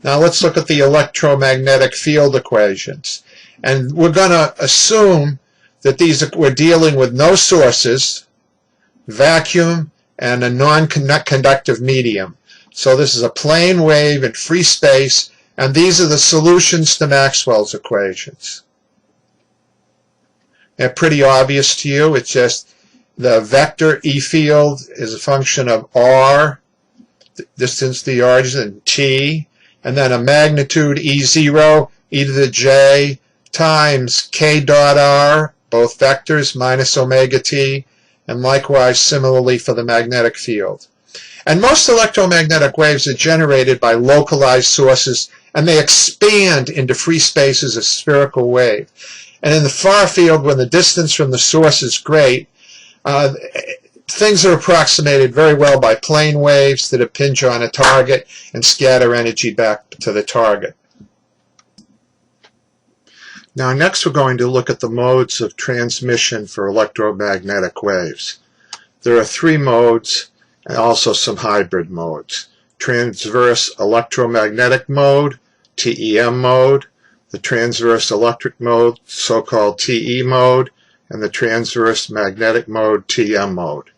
Now let's look at the electromagnetic field equations. And we're going to assume that we're dealing with no sources, vacuum, and a non-conductive medium. So this is a plane wave in free space, and these are the solutions to Maxwell's equations. They're pretty obvious to you. It's just the vector E field is a function of r, distance to the origin, and t, and then a magnitude E0, e to the j, times k dot r, both vectors, minus omega t, and likewise similarly for the magnetic field. And most electromagnetic waves are generated by localized sources, and they expand into free space as a spherical wave. And in the far field, when the distance from the source is great, things are approximated very well by plane waves that impinge on a target and scatter energy back to the target. Now next we're going to look at the modes of transmission for electromagnetic waves. There are 3 modes and also some hybrid modes. Transverse electromagnetic mode, TEM mode, the transverse electric mode, so-called TE mode, and the transverse magnetic mode, TM mode.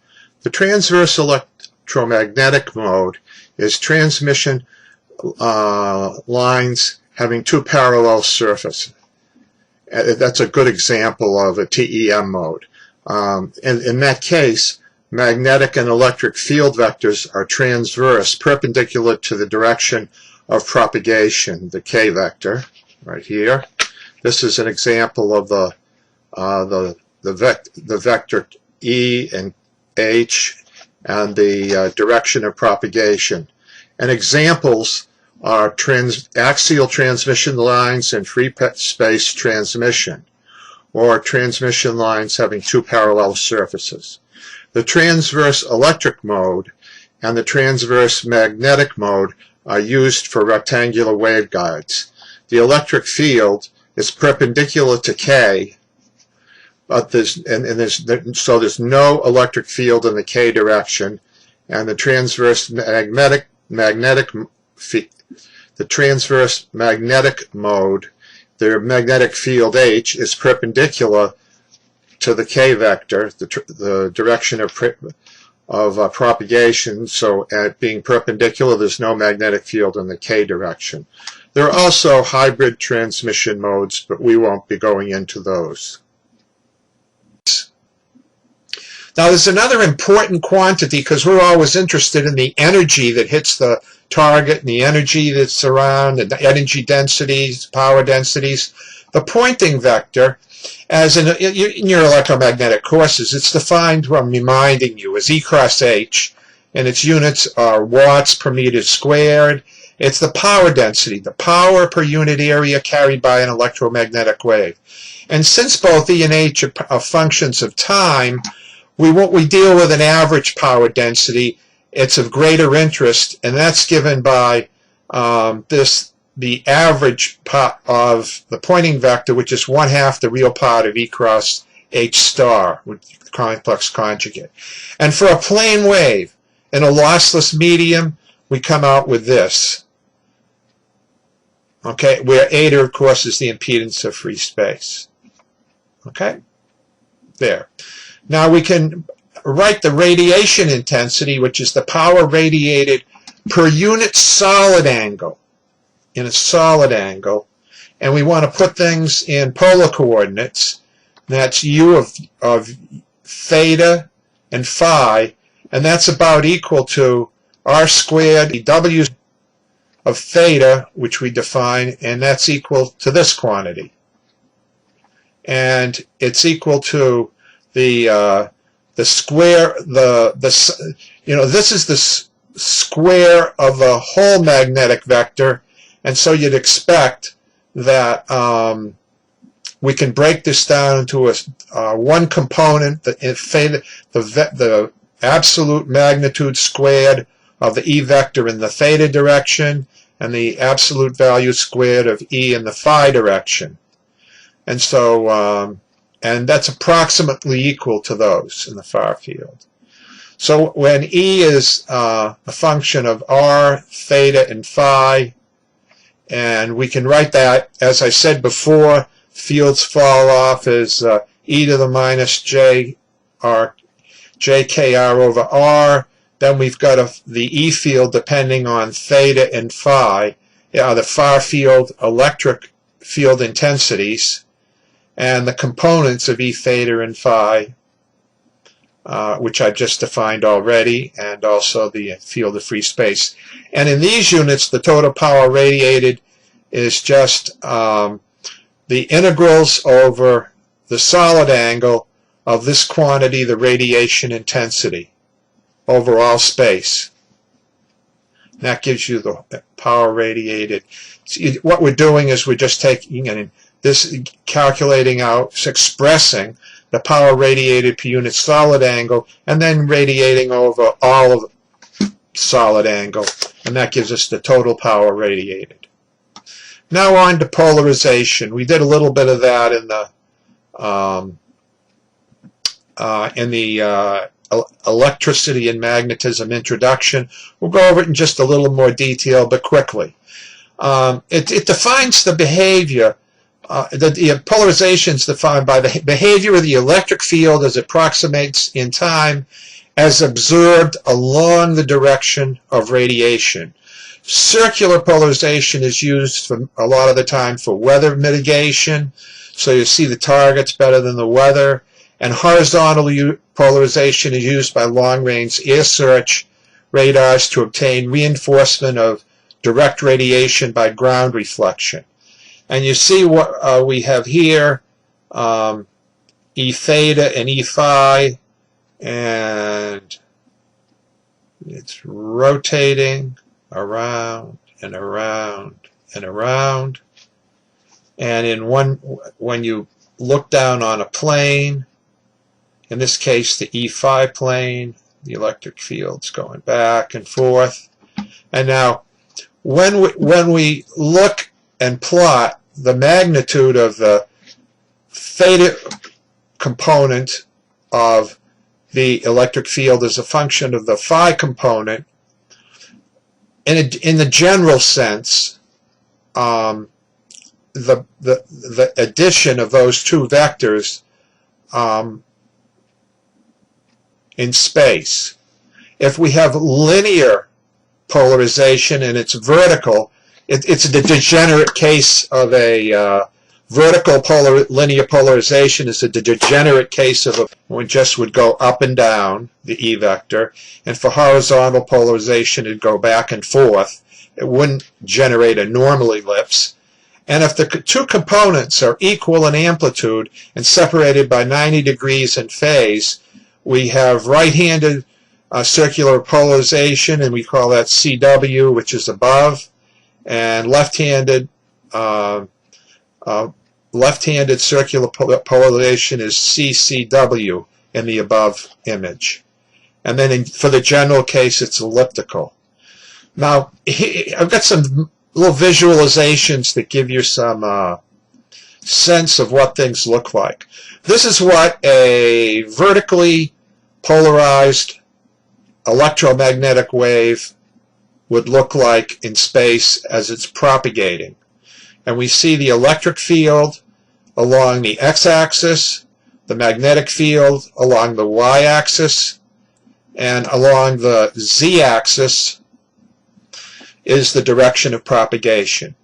The transverse electromagnetic mode is transmission lines having 2 parallel surfaces. That's a good example of a TEM mode. In that case, magnetic and electric field vectors are transverse, perpendicular to the direction of propagation, the k vector, right here. This is an example of the vector E and H and the direction of propagation. And examples are axial transmission lines and free space transmission, or transmission lines having 2 parallel surfaces. The transverse electric mode and the transverse magnetic mode are used for rectangular waveguides. The electric field is perpendicular to K, but there's no electric field in the K direction, and the transverse magnetic mode, the magnetic field H, is perpendicular to the K vector, the direction of propagation. So at being perpendicular, there's no magnetic field in the K direction. There are also hybrid transmission modes, but we won't be going into those. Now there's another important quantity, because we're always interested in the energy that hits the target and the energy that's around, the energy densities, power densities. The pointing vector, as in your electromagnetic courses, it's defined, I'm reminding you, as E cross H, and its units are watts per meter squared. It's the power density, the power per unit area carried by an electromagnetic wave. And since both E and H are functions of time, we deal with an average power density. It's of greater interest, and that's given by the average of the pointing vector, which is 1/2 the real part of E cross H star, with complex conjugate. And for a plane wave in a lossless medium, we come out with this. Okay, where eta, of course, is the impedance of free space. Okay, there. Now we can write the radiation intensity, which is the power radiated per unit solid angle, in a solid angle, and we want to put things in polar coordinates. That's u of theta and phi, and that's about equal to r squared w of theta, which we define, and that's equal to this quantity. And it's equal to the square, this is the square of the whole magnetic vector, and so you'd expect that we can break this down into one component, the absolute magnitude squared of the E vector in the theta direction, and the absolute value squared of E in the phi direction. And so, and that's approximately equal to those in the far field. So when E is a function of r, theta, and phi, And we can write that, as I said before, fields fall off as e to the minus j r jkr over r. Then we've got the E field depending on theta and phi, the far field electric field intensities, and the components of E theta and phi, which I've just defined already, and also the field of free space. And in these units, the total power radiated is just the integrals over the solid angle of this quantity, the radiation intensity, over all space. And that gives you the power radiated. What we're doing is we're just taking and this, calculating out, expressing the power radiated per unit solid angle, and then radiating over all of the solid angle, and that gives us the total power radiated. Now on to polarization. We did a little bit of that in the electricity and magnetism introduction. We'll go over it in just a little more detail, but quickly. It defines the behavior. The polarization is defined by the behavior of the electric field as it approximates in time as observed along the direction of radiation. Circular polarization is used for a lot of the time for weather mitigation, so you see the targets better than the weather. And horizontal polarization is used by long-range air search radars to obtain reinforcement of direct radiation by ground reflection. And you see what we have here, E theta and E phi, and it's rotating around and around and around. And when you look down on a plane, in this case the E phi plane, the electric field's going back and forth. And now when we look and plot the magnitude of the theta component of the electric field as a function of the phi component, in the general sense, the addition of those two vectors in space. If we have linear polarization and it's vertical, it's the degenerate case of a vertical linear polarization is a degenerate case of one just would go up and down, the E vector, and for horizontal polarization it'd go back and forth. It wouldn't generate a normal ellipse. And if the two components are equal in amplitude and separated by 90 degrees in phase, we have right-handed circular polarization, and we call that CW, which is above, and left-handed circular polarization is CCW in the above image. And then for the general case, it's elliptical. Now, I've got some little visualizations that give you some sense of what things look like. This is what a vertically polarized electromagnetic wave would look like in space as it's propagating. And we see the electric field along the x-axis, the magnetic field along the y-axis, and along the z-axis is the direction of propagation.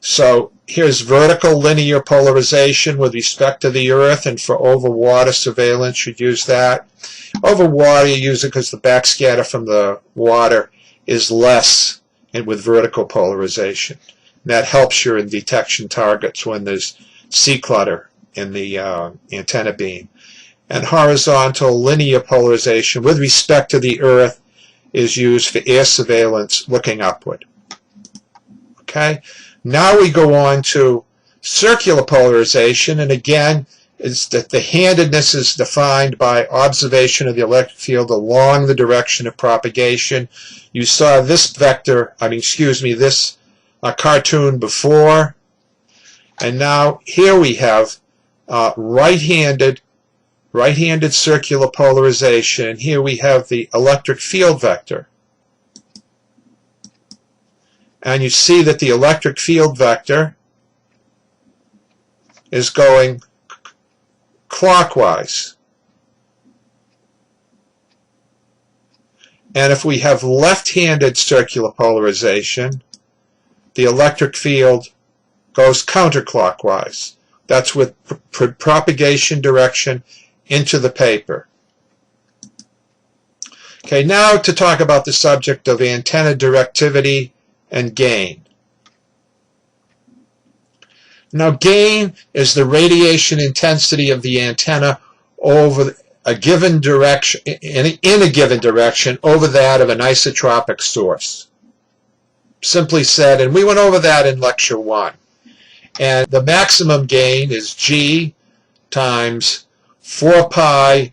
So here's vertical linear polarization with respect to the Earth, and for over water surveillance you'd use that. Over water you use it because the backscatter from the water is less and with vertical polarization. And that helps you in detection targets when there's sea clutter in the antenna beam. And horizontal linear polarization with respect to the Earth is used for air surveillance looking upward. Okay? Now we go on to circular polarization, and again, is that the handedness is defined by observation of the electric field along the direction of propagation. You saw this this cartoon before, and now here we have right-handed circular polarization, and here we have the electric field vector. and you see that the electric field vector is going clockwise. And if we have left-handed circular polarization, the electric field goes counterclockwise. That's with propagation direction into the paper. Okay, now to talk about the subject of antenna directivity and gain. Now, gain is the radiation intensity of the antenna over a given direction, in a given direction, over that of an isotropic source. Simply said, and we went over that in lecture 1. And the maximum gain is G times 4 pi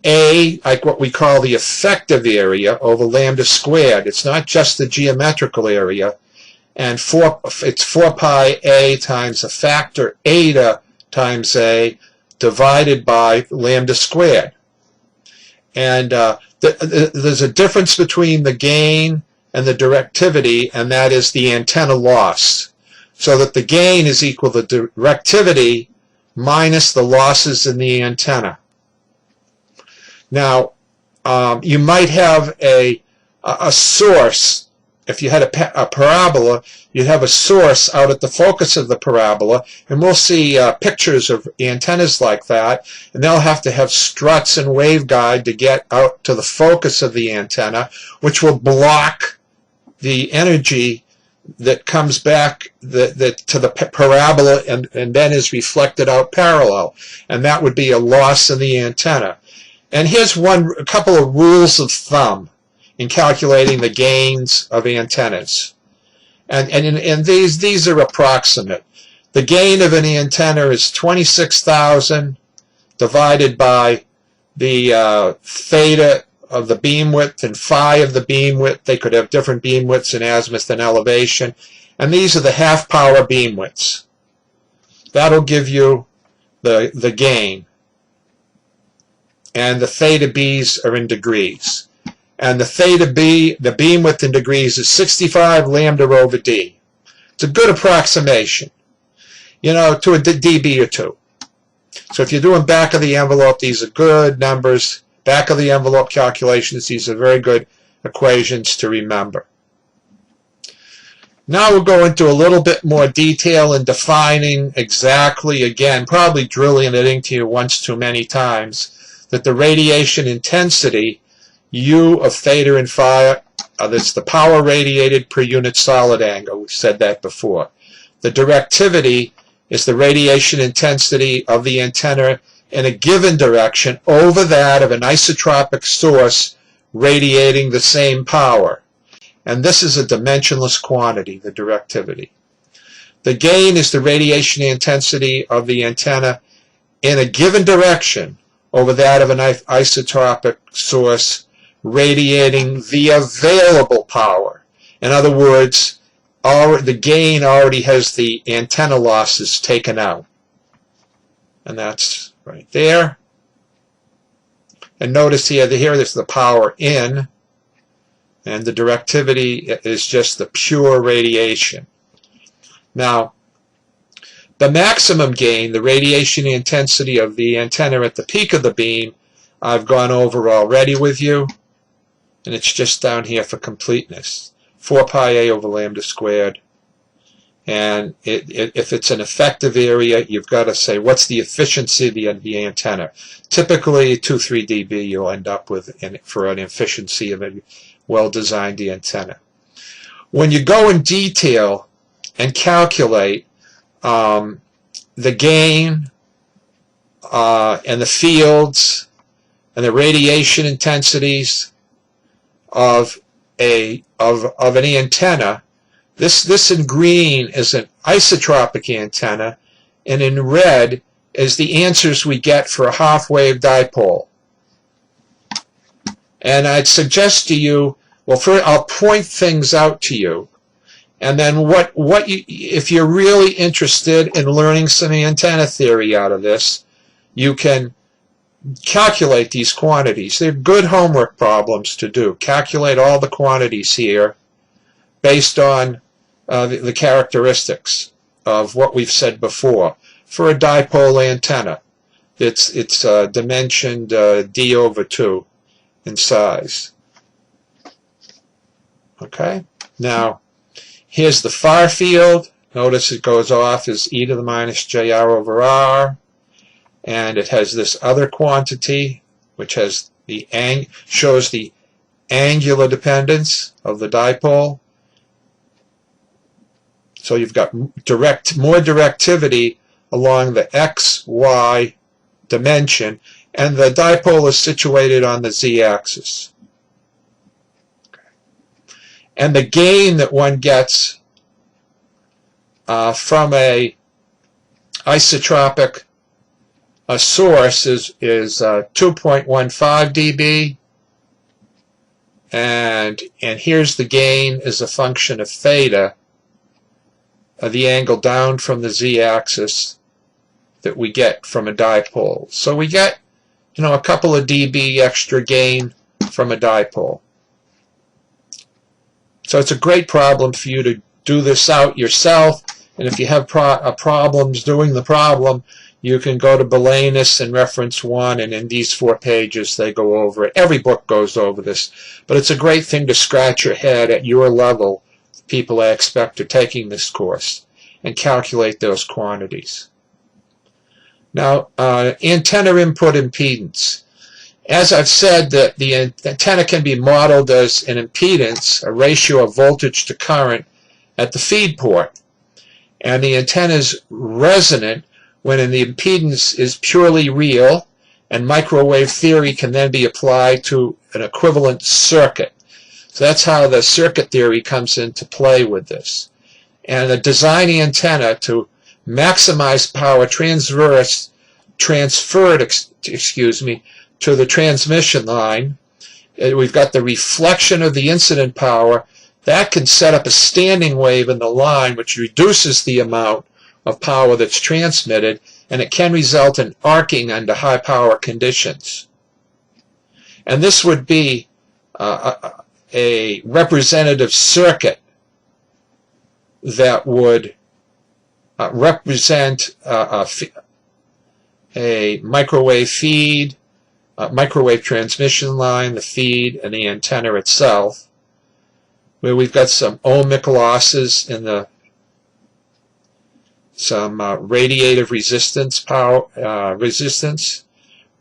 A, like what we call the effective area, over lambda squared. It's not just the geometrical area. And it's 4 pi A times a factor eta times A divided by lambda squared. And there's a difference between the gain and the directivity, and that is the antenna loss. So that the gain is equal to directivity minus the losses in the antenna. Now, you might have a source. If you had a parabola, you'd have a source out at the focus of the parabola, and we'll see pictures of antennas like that, and they'll have to have struts and waveguide to get out to the focus of the antenna, which will block the energy that comes back to the parabola and then is reflected out parallel, and that would be a loss in the antenna. And here's a couple of rules of thumb in calculating the gains of antennas. And these are approximate. The gain of an antenna is 26,000 divided by the theta of the beam width and phi of the beam width. They could have different beam widths in azimuth and elevation. And these are the half power beam widths. That'll give you the gain. And the theta b's are in degrees. And the theta b, the beam width in degrees, is 65 lambda over d. It's a good approximation, you know, to a dB or two. So if you're doing back of the envelope, these are good numbers. Back of the envelope calculations, these are very good equations to remember. Now we'll go into a little bit more detail in defining exactly, again, probably drilling it into you once too many times, that the radiation intensity, U of theta and phi, that's the power radiated per unit solid angle. We've said that before. The directivity is the radiation intensity of the antenna in a given direction over that of an isotropic source radiating the same power. And this is a dimensionless quantity, the directivity. The gain is the radiation intensity of the antenna in a given direction over that of an isotropic source radiating the available power. In other words, the gain already has the antenna losses taken out. And that's right there. And notice here there's the power in, and the directivity is just the pure radiation. Now, the maximum gain, the radiation intensity of the antenna at the peak of the beam, I've gone over already with you, and it's just down here for completeness. 4 pi A over lambda squared. And if it's an effective area, you've got to say, what's the efficiency of the antenna? Typically, 2-3 dB you'll end up with for an efficiency of a well-designed antenna. When you go in detail and calculate the gain and the fields and the radiation intensities of an antenna, this in green is an isotropic antenna, and in red is the answers we get for a half-wave dipole. And I'd suggest to you, well, first I'll point things out to you, and then if you're really interested in learning some antenna theory out of this, you can calculate these quantities. They're good homework problems to do. Calculate all the quantities here based on the characteristics of what we've said before. For a dipole antenna, it's dimensioned d over 2 in size. Okay, now here's the far field. Notice it goes off as e to the minus jr over r, and it has this other quantity which has shows the angular dependence of the dipole. So you've got more directivity along the x, y dimension, and the dipole is situated on the z-axis. And the gain that one gets from a isotropic source is 2.15 dB, and here's the gain as a function of theta, the angle down from the z-axis that we get from a dipole. So we get, a couple of dB extra gain from a dipole. So it's a great problem for you to do this out yourself, and if you have problems doing the problem, you can go to Balanis and reference 1, and in these 4 pages they go over it. Every book goes over this, but it's a great thing to scratch your head at your level, people I expect are taking this course, and calculate those quantities. Now, antenna input impedance. As I've said, the antenna can be modeled as an impedance, a ratio of voltage to current at the feed port. And the antenna is resonant when the impedance is purely real, and microwave theory can then be applied to an equivalent circuit. So that's how the circuit theory comes into play with this. And a design antenna to maximize power transferred to the transmission line. We've got the reflection of the incident power. That can set up a standing wave in the line, which reduces the amount of power that's transmitted, and it can result in arcing under high power conditions. And this would be a representative circuit that would represent a microwave feed, microwave transmission line, the feed, and the antenna itself, where we've got some ohmic losses in some radiative resistance,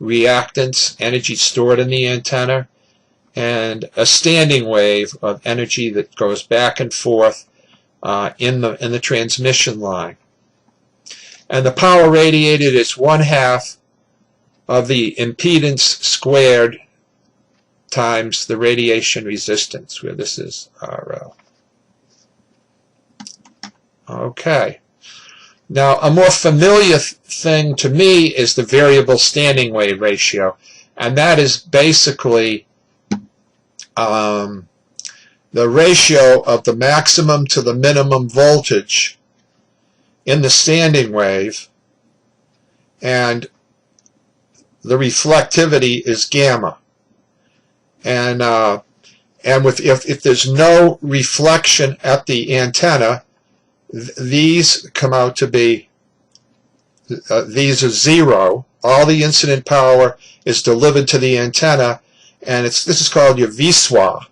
reactance, energy stored in the antenna, and a standing wave of energy that goes back and forth in the transmission line. And the power radiated is 1/2 of the impedance squared times the radiation resistance, where this is RL. Okay. Now, a more familiar thing to me is the variable standing wave ratio, and that is basically the ratio of the maximum to the minimum voltage in the standing wave, and the reflectivity is gamma. And if there's no reflection at the antenna, these come out to be, these are 0. All the incident power is delivered to the antenna, and this is called your VSWA.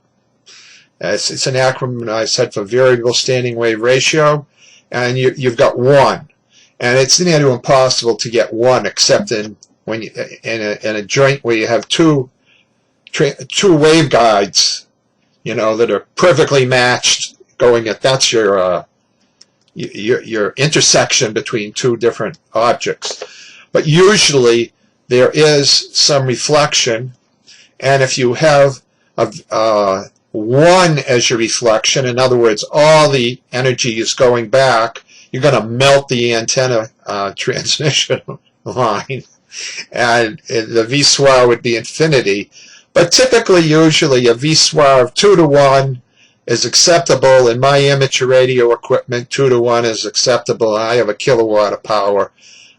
It's an acronym I said for variable standing wave ratio, and you've got 1. And it's near to impossible to get 1 except in a joint where you have two waveguides, that are perfectly matched going at, that's your intersection between two different objects. But usually there is some reflection, and if you have 1 as your reflection, in other words, all the energy is going back, you're going to melt the antenna transmission line, and the VSWA would be infinity. But typically, usually, a VSWA of 2:1 is acceptable. In my amateur radio equipment, 2:1 is acceptable. I have a kilowatt of power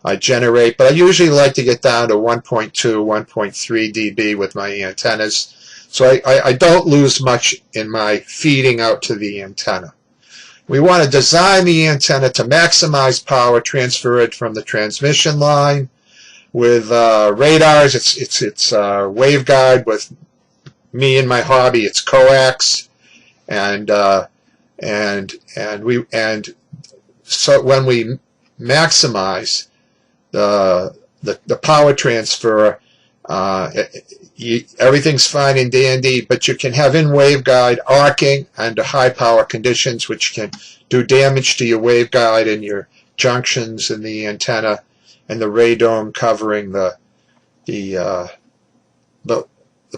I generate, but I usually like to get down to 1.2, 1.3 dB with my antennas. So I don't lose much in my feeding out to the antenna. We want to design the antenna to maximize power transferred from the transmission line. With radars, it's waveguide. With me and my hobby, it's coax, and so when we maximize the power transfer, everything's fine and dandy, but you can have in waveguide arcing under high power conditions, which can do damage to your waveguide and your junctions in the antenna and the radome covering the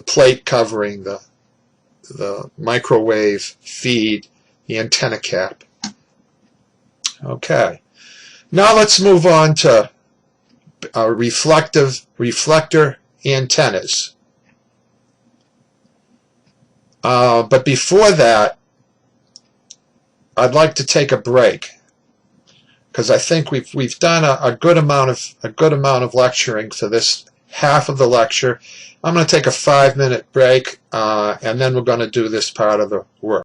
plate covering the microwave feed, the antenna cap. Okay, now let's move on to reflector antennas. But before that, I'd like to take a break, because I think we've done a good amount of lecturing for this half of the lecture. I'm going to take a 5-minute break, and then we're going to do this part of the work.